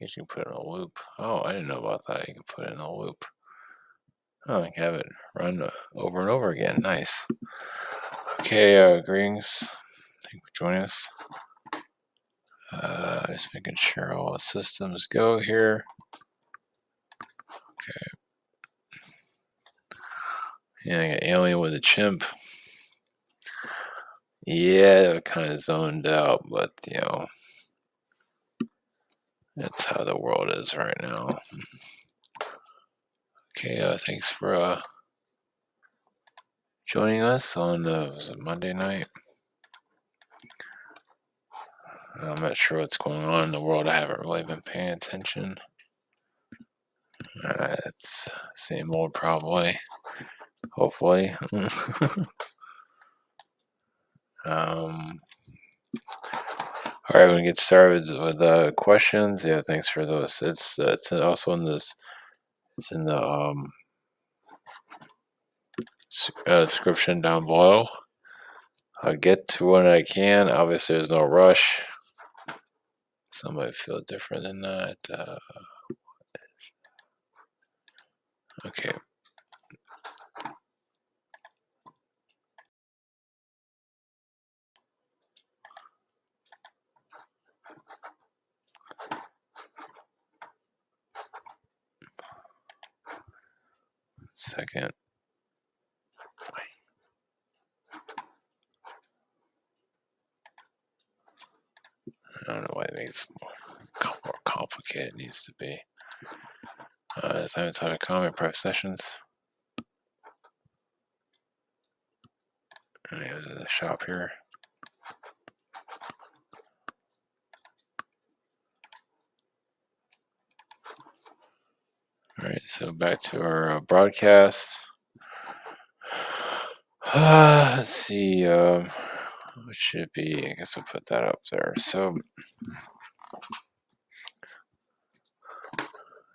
guess you can put it in a loop. Oh, I didn't know about that. You can put it in a loop. Oh, you can have it run over and over again. Nice. Okay, greetings. Thank you for joining us. Just making sure all the systems go here. Okay. Yeah, I got Alien with a chimp. Yeah, kind of zoned out, but that's how the world is right now. Okay, thanks for joining us on was it Monday night? I'm not sure what's going on in the world. I haven't really been paying attention. It's same old, probably. Hopefully. All right, we're gonna get started with questions. Yeah, thanks for those. It's also in this. It's in the description down below. I'll get to when I can. Obviously, there's no rush. Some might feel different than that. Okay. Second. I don't know why it makes it more complicated. It needs to be. Assignments how to comment private sessions. There's the shop here. All right, so back to our broadcast. Let's see. What should it be? I guess we'll put that up there. So,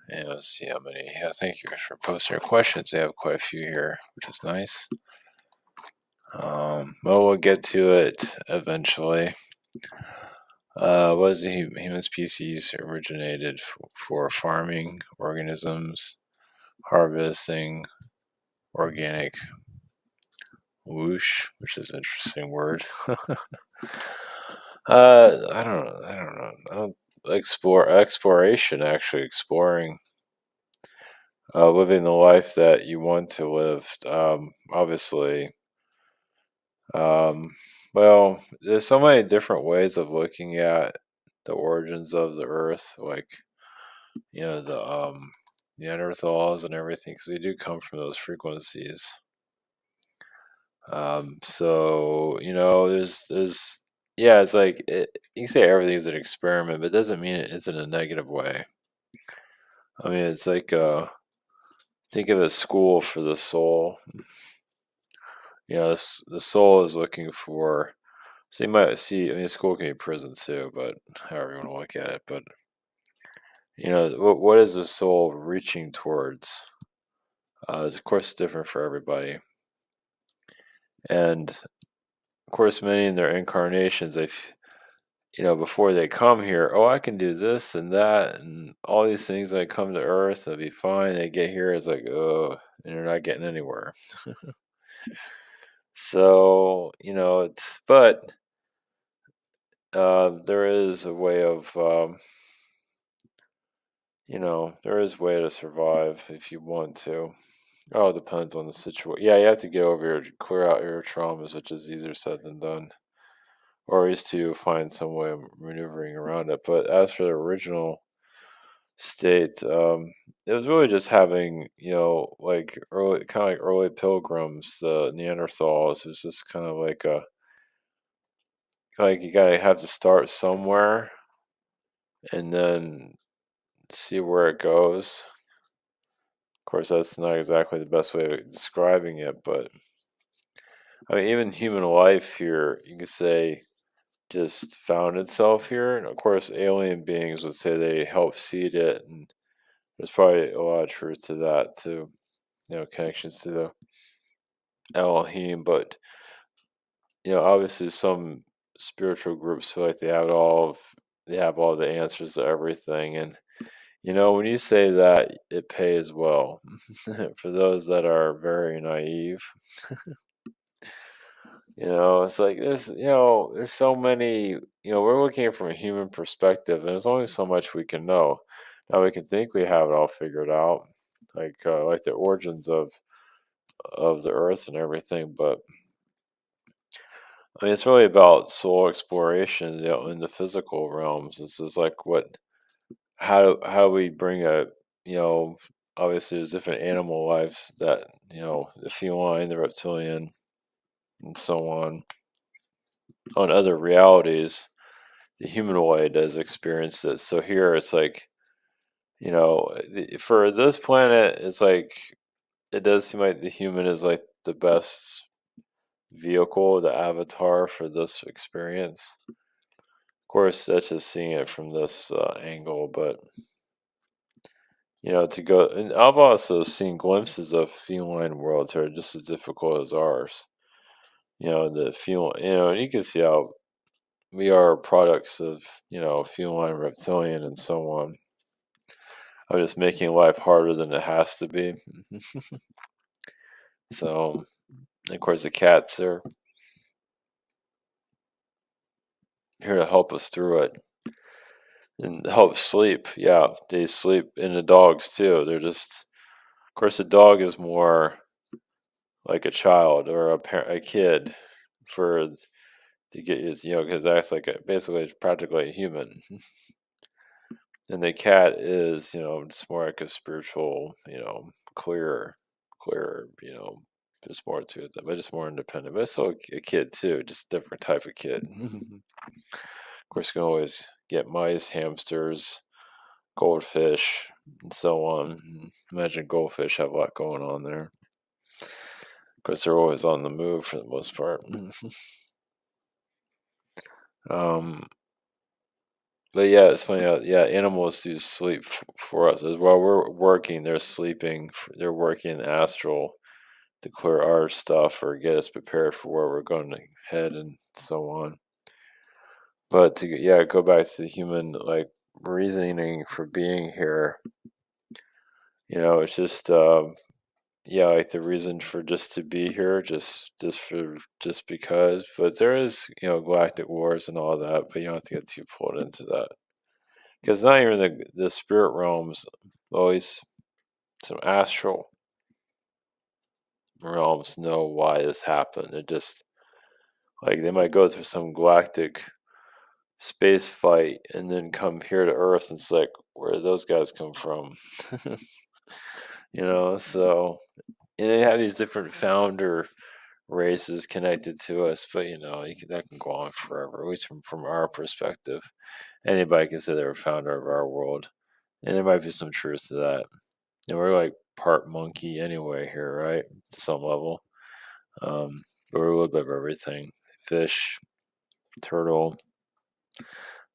yeah, let's see how many. Yeah, thank you for posting your questions. They have quite a few here, which is nice. Well, we'll get to it eventually. Was the human species originated for farming organisms, harvesting organic whoosh, which is an interesting word. I don't know. I don't exploration. Actually, exploring, living the life that you want to live. Obviously, well, there's so many different ways of looking at the origins of the Earth, like the Neanderthals and everything, because they do come from those frequencies. So there's yeah, it's like you can say everything's an experiment, but it doesn't mean it's in a negative way. I mean, it's like think of a school for the soul. The soul is looking for. So you might see. I mean, school can be prison too, but however you want to look at it. But what is the soul reaching towards? Is of course different for everybody, and of course, many in their incarnations, before they come here, oh, I can do this and that and all these things. When I come to Earth, they'll be fine. They get here, it's like, oh, and they're not getting anywhere. So, but there is a way of, there is a way to survive if you want to. Oh, it depends on the situation. Yeah, you have to get over clear out your traumas, which is easier said than done. Or at least to find some way of maneuvering around it. But as for the original state, it was really just having, like kind of like early pilgrims, the Neanderthals. It was just kind of like you gotta have to start somewhere and then see where it goes. Of course, that's not exactly the best way of describing it, but I mean, even human life here, you could say, just found itself here. And of course, alien beings would say they helped seed it, and there's probably a lot of truth to that too. Connections to the Elohim, but obviously, some spiritual groups feel like they have all the answers to everything, and When you say that, it pays well. For those that are very naive, it's like there's so many, we're looking at it from a human perspective, and there's only so much we can know. Now we can think we have it all figured out, like the origins of the earth and everything, but I mean, it's really about soul exploration, in the physical realms. This is like how do we bring you know, obviously there's different animal lives that, the feline, the reptilian, and so on other realities. The humanoid has experienced it. So here it's like, for this planet, it's like it does seem like the human is like the best vehicle, the avatar for this experience. Of course, that's just seeing it from this angle, but to go, and I've also seen glimpses of feline worlds that are just as difficult as ours. The feline, and you can see how we are products of, feline, reptilian, and so on. I'm just making life harder than it has to be. So, of course, the cats are here to help us through it and help sleep. Yeah, they sleep, and the dogs too. Of course, the dog is more like a child or a kid for to get his, because that's like basically it's practically a human. And the cat is, just more like a spiritual, clearer, there's more to it, but just more independent. But it's still a kid too, just a different type of kid. Of course, you can always get mice, hamsters, goldfish, and so on. Imagine goldfish have a lot going on there. Of course, they're always on the move for the most part. um, but yeah, it's funny how animals do sleep for us as while we're working. They're sleeping. They're working astral to clear our stuff or get us prepared for where we're going to head and so on. But to go back to the human like reasoning for being here. It's just like the reason for just to be here, just because. But there is galactic wars and all that, but you don't have to get too pulled into that. Because not even the spirit realms, always some astral realms know why this happened. It just like they might go through some galactic space fight and then come here to Earth and it's like, where did those guys come from? So and they have these different founder races connected to us, but that can go on forever, at least from our perspective. Anybody can say they're a founder of our world. And there might be some truth to that. We're like part monkey anyway here, right? To some level. But we're a little bit of everything. Fish, turtle,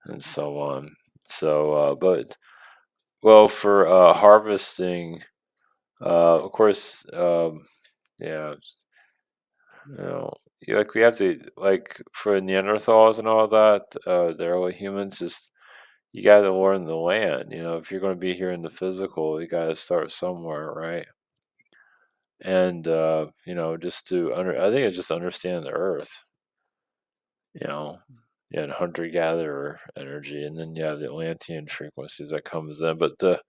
and so on. So, but well, for harvesting, of course, yeah, you know, like we have to like for Neanderthals and all that, the early humans, just you got to learn the land. If you're going to be here in the physical, you got to start somewhere, right? And just I think it's just understand the earth, you know and hunter gatherer energy, and then you have the Atlantean frequencies that comes in. But the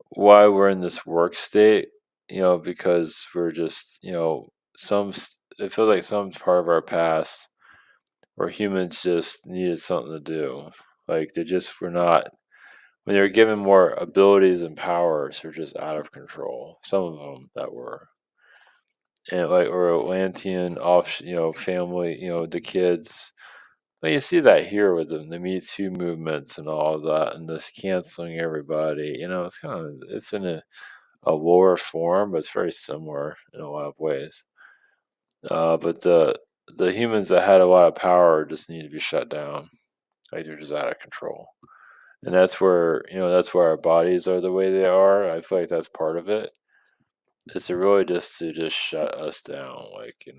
why we're in this work state, because we're just it feels like some part of our past where humans just needed something to do. Like they just were not, when they were given more abilities and powers, they're just out of control. Some of them that were, and like, or Atlantean off, family, the kids. Well, you see that here with the Me Too movements and all of that, and this canceling everybody. It's in a lower form, but it's very similar in a lot of ways. But the humans that had a lot of power just need to be shut down. Like they're just out of control, and that's where our bodies are the way they are. I feel like that's part of it. It's to really just to just shut us down. Like you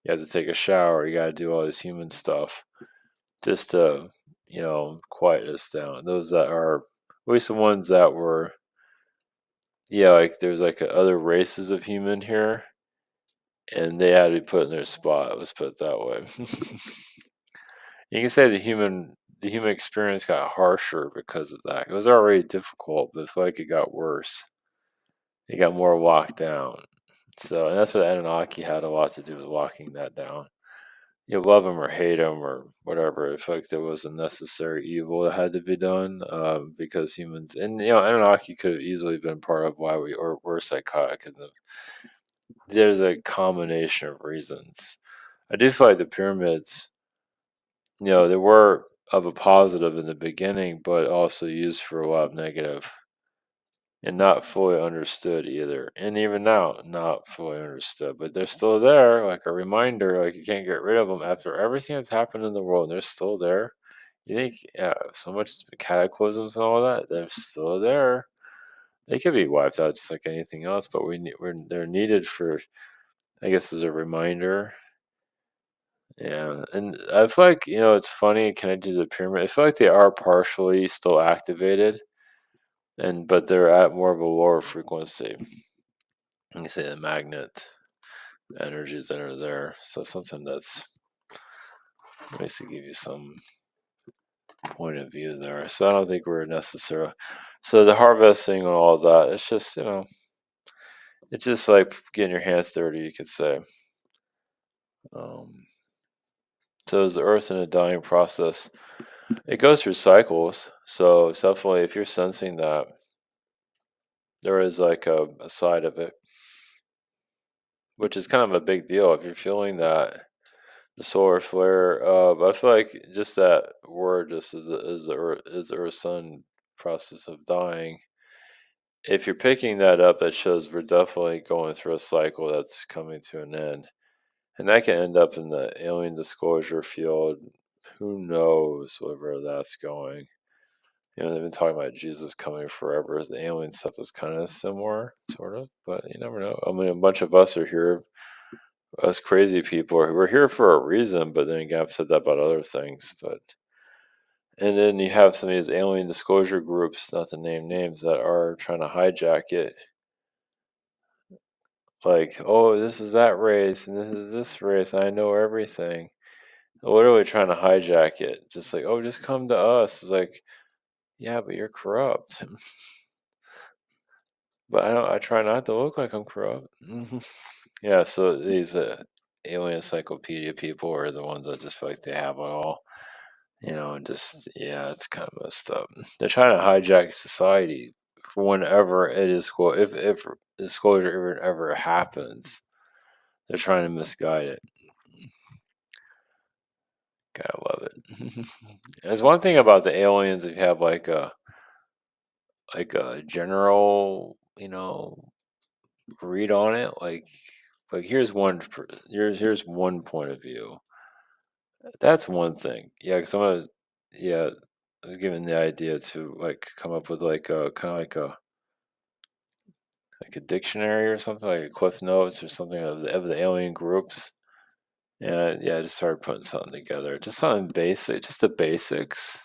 have to take a shower. You got to do all this human stuff just to quiet us down. Those that are At least the ones that were, yeah, like there's like other races of human here, and they had to be put in their spot. Let's put it that way. You can say the human experience got harsher because of that. It was already difficult, but I feel like it got worse. It got more locked down. So, and that's what Anunnaki had a lot to do with locking that down. You love them or hate them or whatever. I feel like there was a necessary evil that had to be done because humans, and Anunnaki could have easily been part of why we're psychotic. And there's a combination of reasons. I do feel like the pyramids, they were of a positive in the beginning, but also used for a lot of negative and not fully understood either. And even now, not fully understood, but they're still there, like a reminder, like you can't get rid of them after everything that's happened in the world. They're still there. You think, yeah, so much cataclysms and all that, they're still there. They could be wiped out just like anything else, but they're needed for, I guess, as a reminder. Yeah, and I feel like it's funny. Can I do the pyramid? I feel like they are partially still activated, but they're at more of a lower frequency. You can say the magnet energies that are there. So something that's nice to give you some point of view there. So I don't think we're necessarily. So the harvesting and all that, it's just it's just like getting your hands dirty, you could say. Um, so is the Earth in a dying process? It goes through cycles. So it's definitely, if you're sensing that, there is like a side of it, which is kind of a big deal. If you're feeling that the solar flare, I feel like just that word, just is the Earth Sun process of dying. If you're picking that up, that shows we're definitely going through a cycle that's coming to an end, and that can end up in the alien disclosure field. Who knows where that's going? They've been talking about Jesus coming forever. As the alien stuff is kind of similar, sort of, but you never know. I mean, a bunch of us are here. Us crazy people we're here for a reason, but then again, I've said that about other things. But and then you have some of these alien disclosure groups, not to name names, that are trying to hijack it. Like, oh, this is that race, and this is this race. I know everything. Literally trying to hijack it. Just like, oh, just come to us. It's like, yeah, but you're corrupt. But I don't. I try not to look like I'm corrupt. Yeah. So these alien encyclopedia people are the ones that just feel like they have it all. And just yeah, it's kind of messed up. They're trying to hijack society for whenever it is if disclosure even ever happens. They're trying to misguide it. Gotta love it. There's one thing about the aliens. If you have like a general, read on it, like here's one point of view. That's one thing. Yeah, because yeah, I was given the idea to like come up with like a kind of like a dictionary or something, like a Cliff Notes or something of the alien groups. And yeah, I just started putting something together, just something basic, just the basics,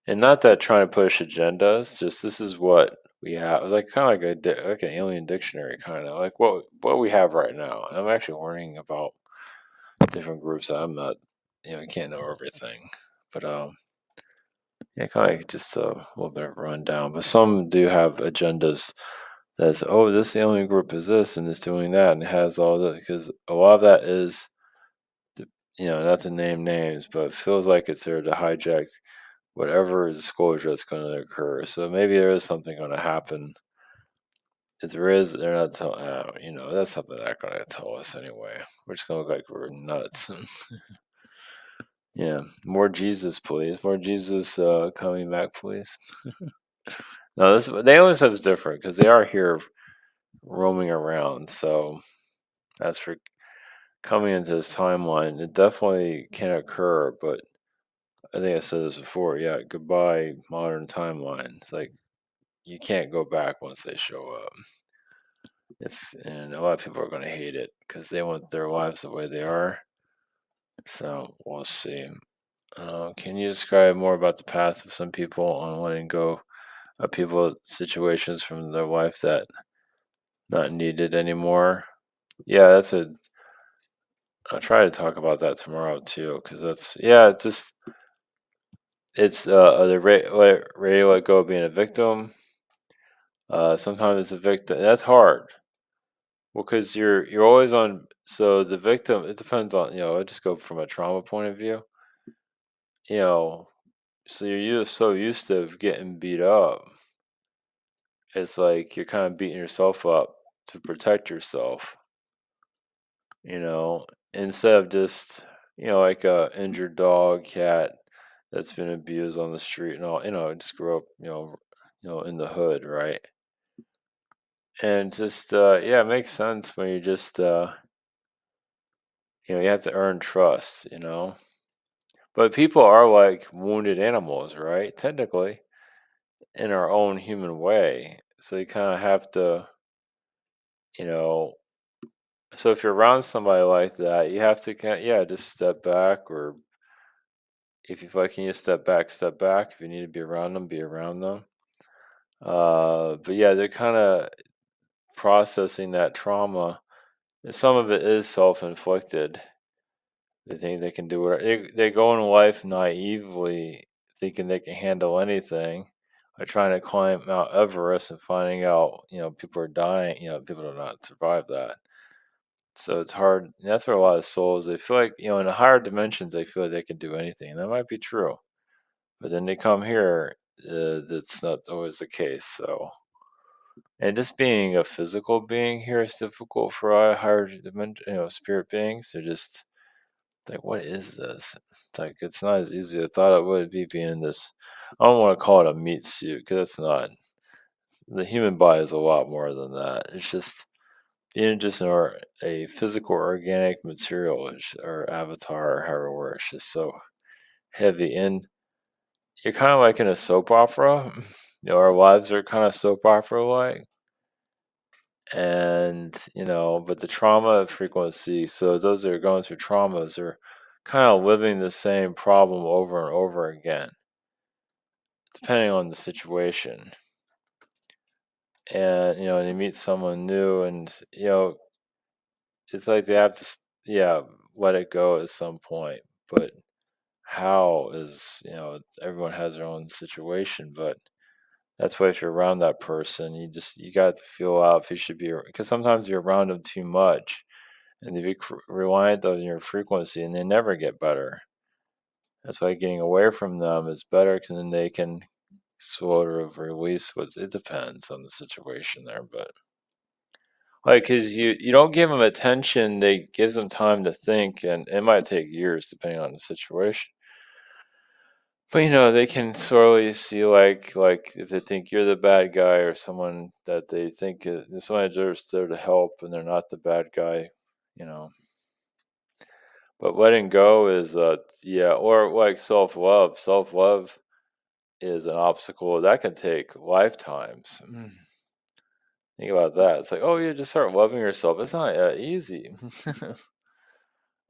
and not that trying to push agendas. Just this is what we have. It was like kind of like like an alien dictionary, kind of like what we have right now. And I'm actually learning about different groups. I'm not, I can't know everything, but yeah, kind of like just a little bit of rundown. But some do have agendas that's, oh, this alien group is this and is doing that and it has all that, because a lot of that is, the- not to name names, but it feels like it's there to hijack whatever disclosure that's going to occur. So maybe there is something going to happen. If there is, they're not telling, that's something they're not going to tell us anyway. We're just going to look like we're nuts. Yeah, more Jesus, please. More Jesus coming back, please. No, this the alien stuff is different because they are here roaming around. So as for coming into this timeline, it definitely can occur. But I think I said this before. Yeah, goodbye modern timeline. It's like you can't go back once they show up. And a lot of people are going to hate it because they want their lives the way they are. So we'll see. Can you describe more about the path of some people on letting go people situations from their life that not needed anymore. Yeah, I'll try to talk about that tomorrow too, because it's the ready to let go of being a victim. Sometimes it's a victim. That's hard. Well, because you're always on. So the victim, it depends on I just go from a trauma point of view. You know, so so used to getting beat up. It's like you're kind of beating yourself up to protect yourself. You know, instead of just like a injured dog, cat that's been abused on the street and all. Just grew up in the hood, right? And just yeah, it makes sense when you just you have to earn trust. But people are like wounded animals, right? Technically, in our own human way. So you kind of have to, you know, so if you're around somebody like that, you have to yeah, just step back, or if you feel like you need to step back, step back. If you need to be around them, be around them. But yeah, they're kind of processing that trauma. And some of it is self-inflicted. They think they can do it. They go in life naively, thinking they can handle anything. Like trying to climb Mount Everest and finding out, people are dying. People do not survive that. So it's hard. And that's where a lot of souls, they feel like, in the higher dimensions, they feel like they can do anything. And that might be true. But then they come here, that's not always the case. So, and just being a physical being here is difficult for a higher dimension, spirit beings. They're just like, what is this? It's like it's not as easy as I thought it would be being this. I don't want to call it a meat suit because it's not. The human body is a lot more than that. It's just being just a physical organic material, or avatar, or however, it's just so heavy. And you're kind of like in a soap opera. Our lives are kind of soap opera like. And but the trauma frequency, so those that are going through traumas are kind of living the same problem over and over again, depending on the situation. And and you meet someone new, and it's like they have to yeah, let it go at some point. But how is, everyone has their own situation. But that's why if you're around that person, you got to feel out if you should be, because sometimes you're around them too much and they be reliant on your frequency, and they never get better. That's why getting away from them is better, because then they can sort of release what, it depends on the situation there. But like, because you don't give them attention, they gives them time to think, and it might take years depending on the situation. But they can slowly see, like if they think you're the bad guy, or someone that they think is someone that's there to help and they're not the bad guy, you know. But letting go is yeah, or like self-love. Self-love is an obstacle that can take lifetimes. Think about that. It's like, oh, you just start loving yourself. It's not easy.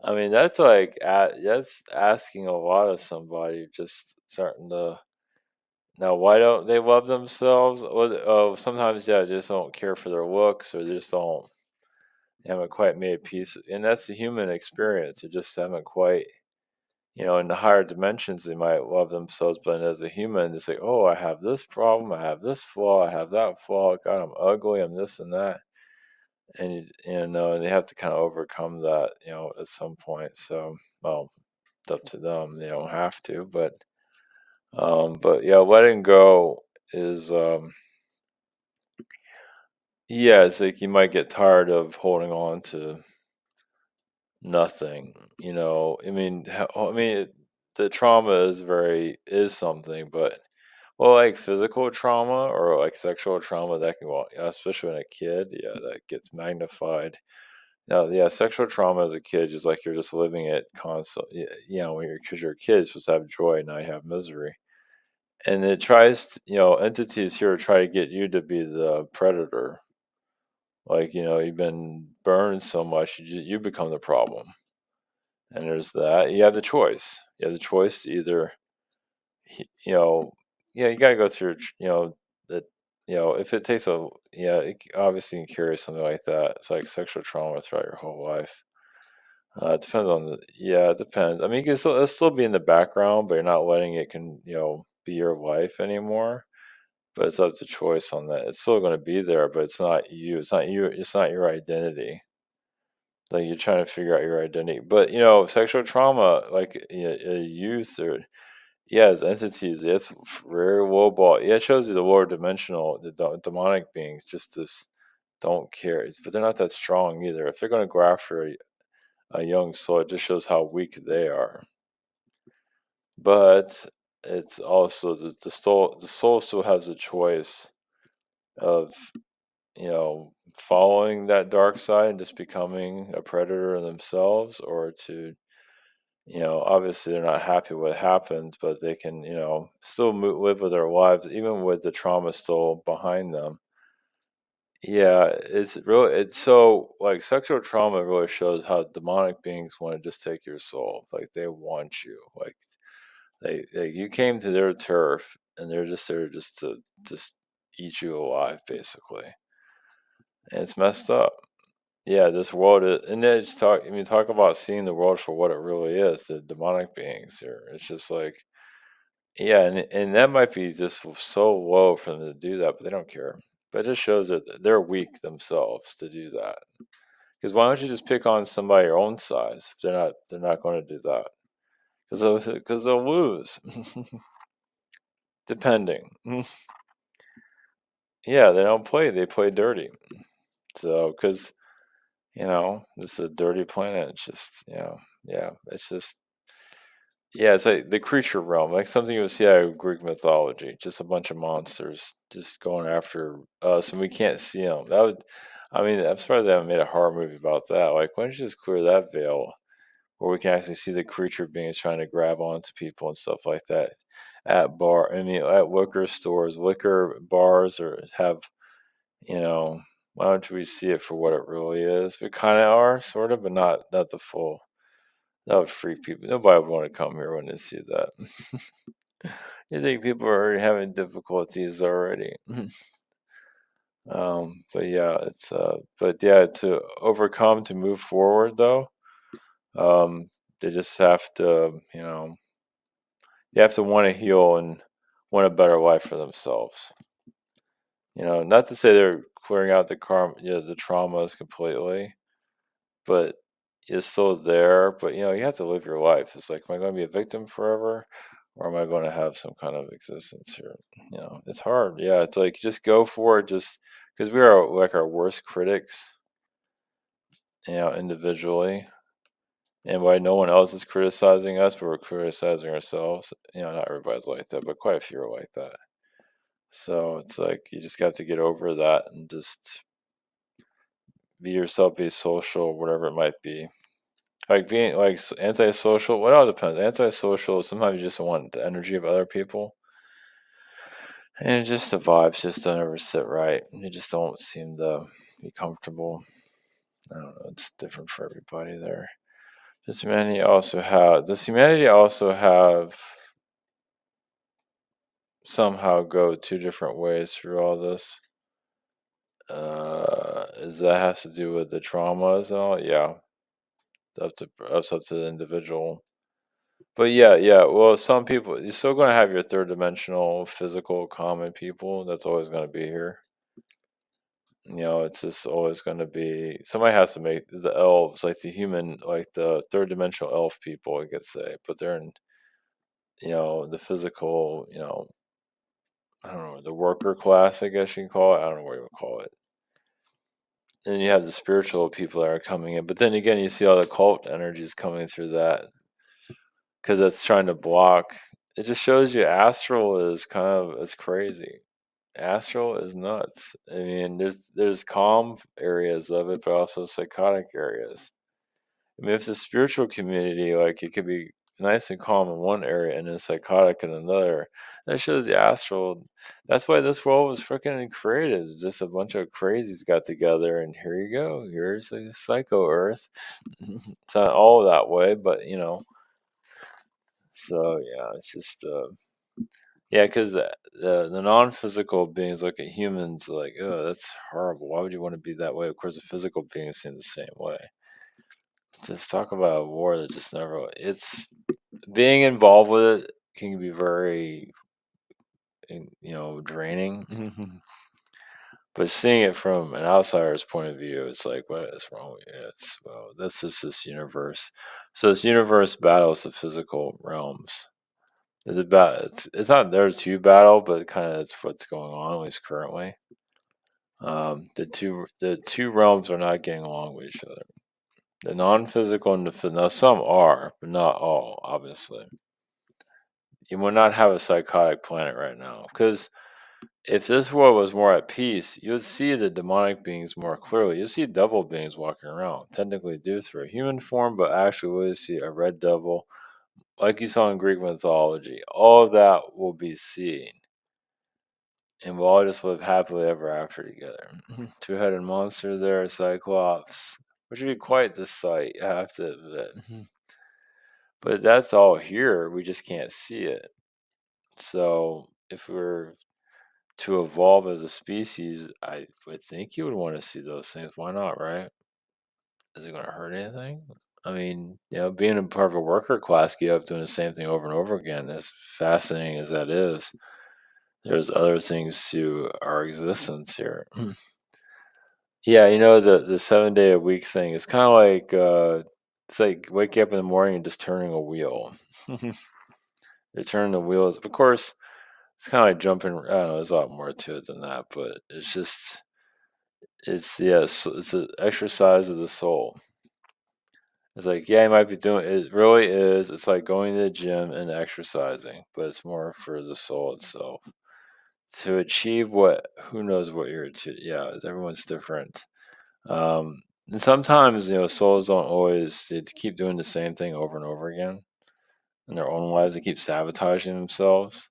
I mean, that's like that's asking a lot of somebody, just starting to. Now, why don't they love themselves? Oh, sometimes, yeah, they just don't care for their looks, or they just don't haven't quite made peace. And that's the human experience. They just haven't quite, in the higher dimensions, they might love themselves, but as a human, they say, oh, I have this problem, I have this flaw, I have that flaw. God, I'm ugly, I'm this and that. And, and they have to kind of overcome that, at some point. So, well, it's up to them. They don't have to, but yeah, letting go is, yeah, it's like you might get tired of holding on to nothing. I mean, the trauma is something, but well, like physical trauma or like sexual trauma, that can, well, yeah, especially in a kid, yeah, that gets magnified. Now, yeah, sexual trauma as a kid, just like you're just living it constantly. When because you're a kid, you're supposed to have joy, now you have misery. And it tries to, entities here try to get you to be the predator. Like, you've been burned so much, you become the problem. And there's that. You have the choice. You have the choice to either, yeah, you got to go through, if it takes obviously you can carry something like that. It's like sexual trauma throughout your whole life. It depends on it depends. I mean, it'll still be in the background, but you're not letting it be your life anymore. But it's up to choice on that. It's still going to be there, but it's not you. It's not you. It's not your identity. Like you're trying to figure out your identity. But sexual trauma, like youth or as entities, it's very low ball. Yeah, it shows you the lower dimensional, the demonic beings just don't care. But they're not that strong either. If they're going to go after a young soul, it just shows how weak they are. But it's also the soul still has a choice of following that dark side and just becoming a predator themselves, or to obviously they're not happy what happens, but they can still live with their lives even with the trauma still behind them. Yeah, it's so like sexual trauma really shows how demonic beings want to just take your soul. Like they want you. Like you came to their turf and they're just there just to just eat you alive, basically. And it's messed up. Yeah, this world is, and then talk about seeing the world for what it really is, the demonic beings here. It's just like, yeah, and that might be just so low for them to do that, but they don't care. But it just shows that they're weak themselves to do that. Because why don't you just pick on somebody your own size? If they're not going to do that. Because they'll lose, depending. Yeah, they don't play. They play dirty. So, because it's a dirty planet. It's just, yeah, it's just, yeah, it's like the creature realm, like something you would see out of Greek mythology. Just a bunch of monsters just going after us, and we can't see them. I mean, I'm surprised they haven't made a horror movie about that. Like, why don't you just clear that veil where we can actually see the creature beings trying to grab onto people and stuff like that I mean, at liquor stores, liquor bars, or have you know, why don't we see it for what it really is? We kind of are, sort of, but not the full. That would freak people. Nobody would want to come here when they see that. You think people are already having difficulties already. But yeah, to overcome, to move forward though, they just have to, you have to want to heal and want a better life for themselves. Not to say they're clearing out the traumas completely, but it's still there. But you have to live your life. It's like, am I going to be a victim forever, or am I going to have some kind of existence here? It's hard. Yeah, it's like just go for it. Just because we are like our worst critics, individually, and why no one else is criticizing us, but we're criticizing ourselves. Not everybody's like that, but quite a few are like that. So it's like you just got to get over that and just be yourself, be social, whatever it might be. Like being like antisocial, well, it all depends. Antisocial, sometimes you just want the energy of other people, and just the vibes just don't ever sit right. You just don't seem to be comfortable. I don't know. It's different for everybody there. Does humanity also have somehow go two different ways through all this? Is that has to do with the traumas and all? Yeah, that's up to the individual. But yeah, yeah. Well, some people, you're still going to have your third dimensional, physical, common people. That's always going to be here. It's just always going to be somebody has to make the elves, like the human, like the third dimensional elf people, I could say, but they're in, the physical, I don't know, the worker class, I guess you can call it. I don't know what you would call it. And you have the spiritual people that are coming in, but then again, you see all the cult energies coming through that because that's trying to block. It just shows you Astral is it's crazy. Astral is nuts. I mean, there's calm areas of it, but also psychotic areas. I mean, if it's a spiritual community, like it could be nice and calm in one area and then psychotic in another. That shows the astral. That's why this world was freaking created. Just a bunch of crazies got together, and here you go. Here's a psycho Earth. It's not all that way, but. So yeah, it's just Yeah, because the non-physical beings look at humans like, oh, that's horrible. Why would you want to be that way? Of course, the physical beings seem the same way. Just talk about a war that just never. It's being involved with it can be very, draining. But seeing it from an outsider's point of view, it's like, what is wrong with you? It's well, that's just this universe. So this universe battles the physical realms. It's not there to battle, but kind of that's what's going on, at least currently. The two realms are not getting along with each other. The non-physical and now some are, but not all. Obviously, you will not have a psychotic planet right now because if this world was more at peace, you would see the demonic beings more clearly. You see devil beings walking around, technically due to a human form, but actually we see a red devil, like you saw in Greek mythology. All of that will be seen, and we'll all just live happily ever after together. Two-headed monster there, Cyclops, which would be quite the sight, I have to admit. But that's all here. We just can't see it. So if we're to evolve as a species, I would think you would want to see those things. Why not, right? Is it going to hurt anything? I mean, being a part of a worker class, you up doing the same thing over and over again. As fascinating as that is, there's other things to our existence here. Yeah, the 7 day a week thing is kind of like it's like waking up in the morning and just turning a wheel. They're turning the wheels. Of course, it's kind of like jumping. I don't know. There's a lot more to it than that, but it's yes, it's an exercise of the soul. It's like, yeah, you might be doing it. Really is. It's like going to the gym and exercising, but it's more for the soul itself to achieve what. Who knows what you're to? Yeah, everyone's different. And sometimes souls don't always they keep doing the same thing over and over again in their own lives. They keep sabotaging themselves.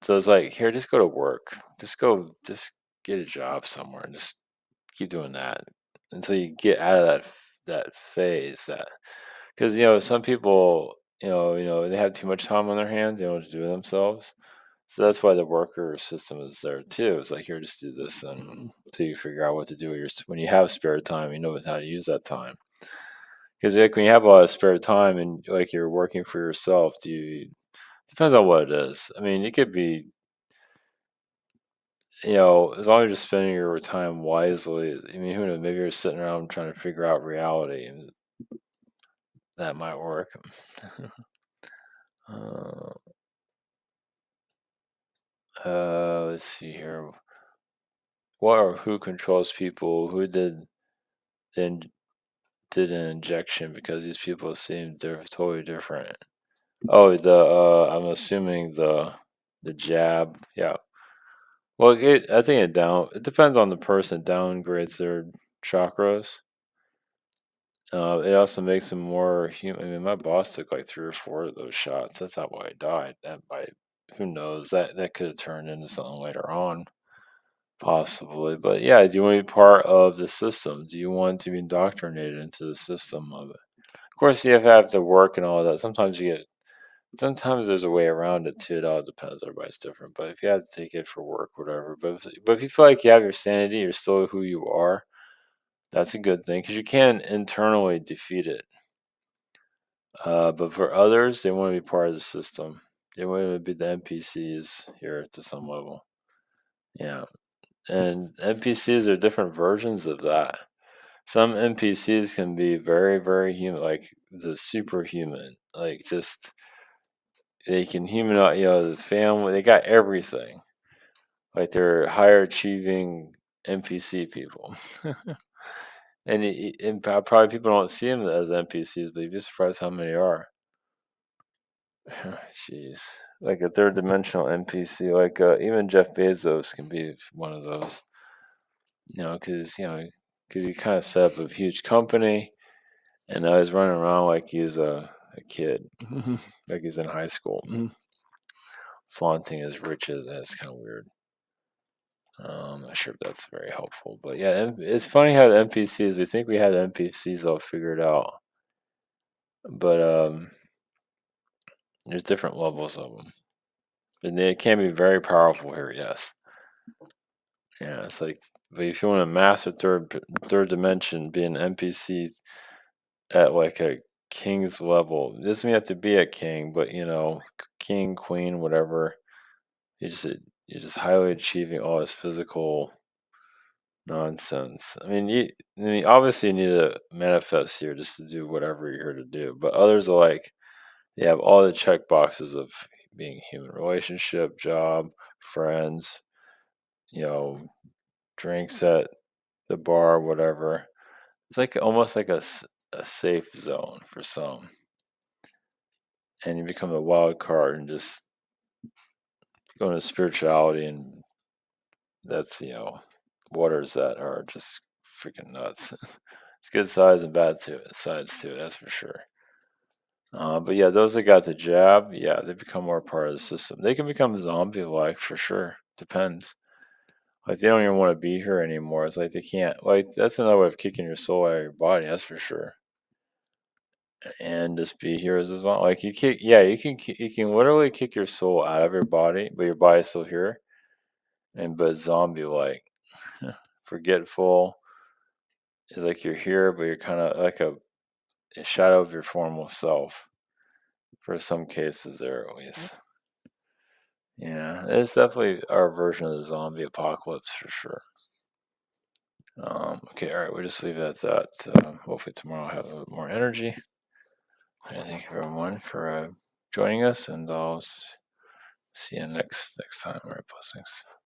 So it's like, here, just go to work. Just get a job somewhere and just keep doing that until you get out of that phase. That because some people they have too much time on their hands. They don't know what to do with themselves. So that's why the worker system is there too. It's like, here, just do this until you figure out what to do with when you have spare time. You know how to use that time. Because like when you have a lot of spare time and like you're working for yourself, do you depends on what it is. I mean, it could be as long as you're spending your time wisely. I mean, who knows? Maybe you're sitting around trying to figure out reality, and that might work. uh, let's see here. What or who controls people? Who in, did an injection? Because these people seem totally different. Oh, I'm assuming the jab. Yeah. Well, I think it depends on the person. Downgrades their chakras. It also makes them more human. I mean, my boss took like 3 or 4 of those shots. That's not why he died. That might, who knows? That could have turned into something later on, possibly. But yeah, do you want to be part of the system? Do you want to be indoctrinated into the system of it? Of course, you have to work and all that. Sometimes you get. Sometimes there's a way around it too. It all depends. Everybody's different. But if you have to take it for work, whatever. But if you feel like you have your sanity, you're still who you are. That's a good thing because you can internally defeat it. But for others, they want to be part of the system. They want to be the NPCs here to some level. Yeah. And NPCs are different versions of that. Some NPCs can be very, very human, like the superhuman. Like just they can humanize, the family. They got everything. Like they're higher achieving NPC people. And probably people don't see them as NPCs, but you'd be surprised how many are. Jeez, like a third dimensional NPC, like even Jeff Bezos can be one of those. Because he kind of set up a huge company, and now he's running around like he's a kid, like he's in high school, flaunting his riches. That's kind of weird. I'm not sure if that's very helpful, but yeah, it's funny how the NPCs. We think we have the NPCs all figured out, but there's different levels of them. And they can be very powerful here, yes. Yeah, it's like, but if you want to master third dimension, be an NPC at like a king's level, it doesn't mean you have to be a king, but king, queen, whatever. You just you're just highly achieving all this physical nonsense. I mean, obviously you need to manifest here just to do whatever you're here to do. But others are like, you have all the check boxes of being human relationship, job, friends, you know, drinks at the bar, whatever. It's like almost like a safe zone for some, and you become a wild card and just go into spirituality, and that's waters that are just freaking nuts. It's good sides and sides too, that's for sure. But yeah, those that got the jab, yeah, they become more part of the system. They can become zombie-like for sure. Depends. Like they don't even want to be here anymore. It's like they can't. Like that's another way of kicking your soul out of your body. That's for sure. And just be here as a zombie. Like you kick, yeah, you can literally kick your soul out of your body, but your body's still here. And but zombie-like, forgetful. Is like you're here, but you're kind of like a shadow of your formal self. For some cases, there at least. Yeah, it's definitely our version of the zombie apocalypse for sure. Okay, all right, we'll just leave it at that. Hopefully tomorrow I'll have a little more energy. Thank you everyone for joining us, and I'll see you next time. All right, blessings.